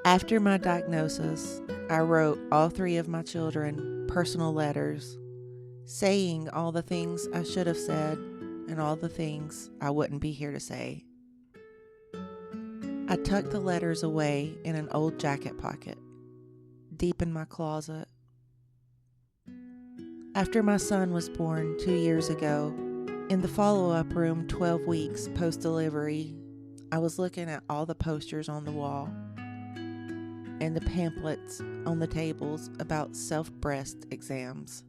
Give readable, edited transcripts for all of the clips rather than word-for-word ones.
After my diagnosis, I wrote all 3 of my children personal letters, saying all the things I should have said and all the things I wouldn't be here to say. I tucked the letters away in an old jacket pocket, deep in my closet. After my son was born 2 years ago, in the follow-up room 12 weeks post-delivery, I was looking at all the posters on the wall and the pamphlets on the tables about self-breast exams.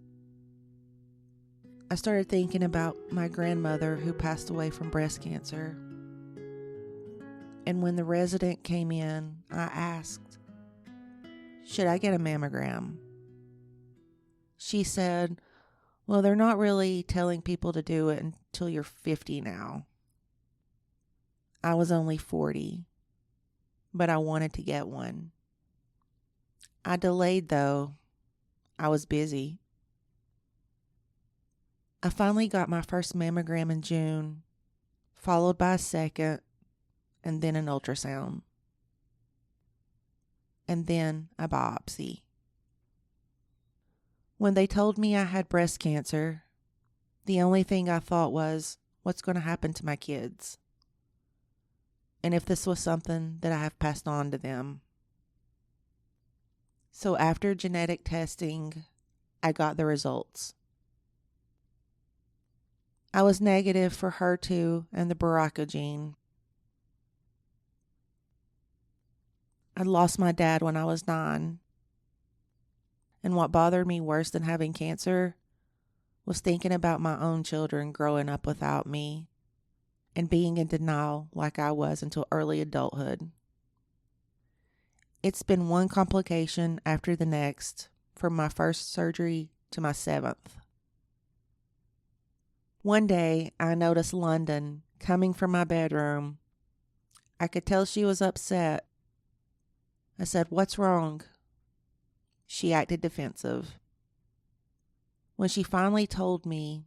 I started thinking about my grandmother who passed away from breast cancer. And when the resident came in, I asked, "Should I get a mammogram?" She said, "Well, they're not really telling people to do it until you're 50 now." I was only 40, but I wanted to get one. I delayed though. I was busy. I finally got my first mammogram in June, followed by a second, and then an ultrasound, and then a biopsy. When they told me I had breast cancer, the only thing I thought was, what's going to happen to my kids? And if this was something that I have passed on to them. So after genetic testing, I got the results. I was negative for HER2 and the BRCA gene. I lost my dad when I was 9. And what bothered me worse than having cancer was thinking about my own children growing up without me and being in denial like I was until early adulthood. It's been one complication after the next, from my first surgery to my 7th. One day, I noticed London coming from my bedroom. I could tell she was upset. I said, "What's wrong?" She acted defensive. When she finally told me,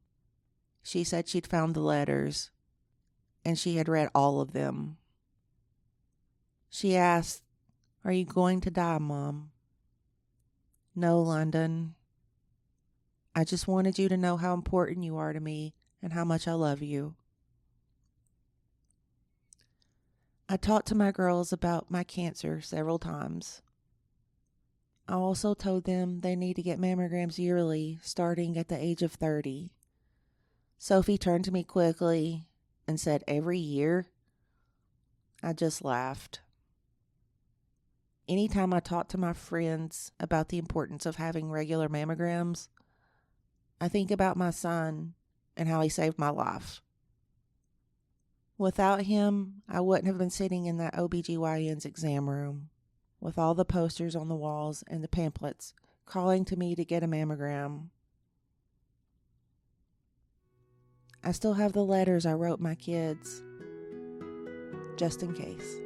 she said she'd found the letters, and she had read all of them. She asked, "Are you going to die, Mom?" "No, London. I just wanted you to know how important you are to me and how much I love you." I talked to my girls about my cancer several times. I also told them they need to get mammograms yearly, starting at the age of 30. Sophie turned to me quickly and said, "Every year?" I just laughed. Anytime I talk to my friends about the importance of having regular mammograms, I think about my son and how he saved my life. Without him, I wouldn't have been sitting in that OBGYN's exam room with all the posters on the walls and the pamphlets calling to me to get a mammogram. I still have the letters I wrote my kids, just in case.